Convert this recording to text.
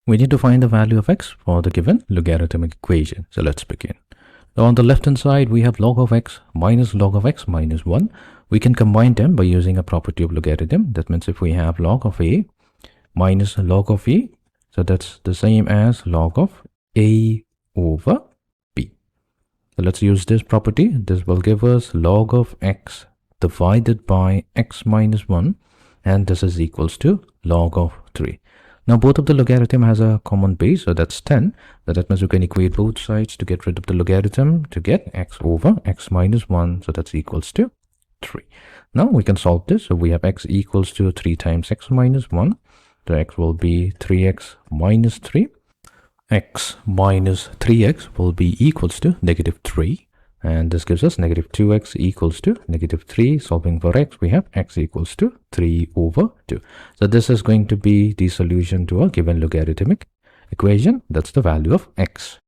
We need to find the value of x for the given logarithmic equation. So let's begin. So on the left hand side, we have log of x minus 1. We can combine them by using a property of logarithm. That means if we have log of a minus log of e, so that's the same as log of a over b. So let's use this property. This will give us log of x divided by x minus 1, and this is equals to log of 3. Now both of the logarithm has a common base, so that's 10. So that means we can equate both sides to get rid of the logarithm to get x over x minus 1, so that's equals to 3. Now we can solve this. So we have x equals to 3 times x minus 1. So x will be 3x minus 3. X minus 3x will be equals to negative 3. And this gives us negative 2x equals to negative 3. Solving for x, we have x equals to 3 over 2. So this is going to be the solution to a given logarithmic equation. That's the value of x.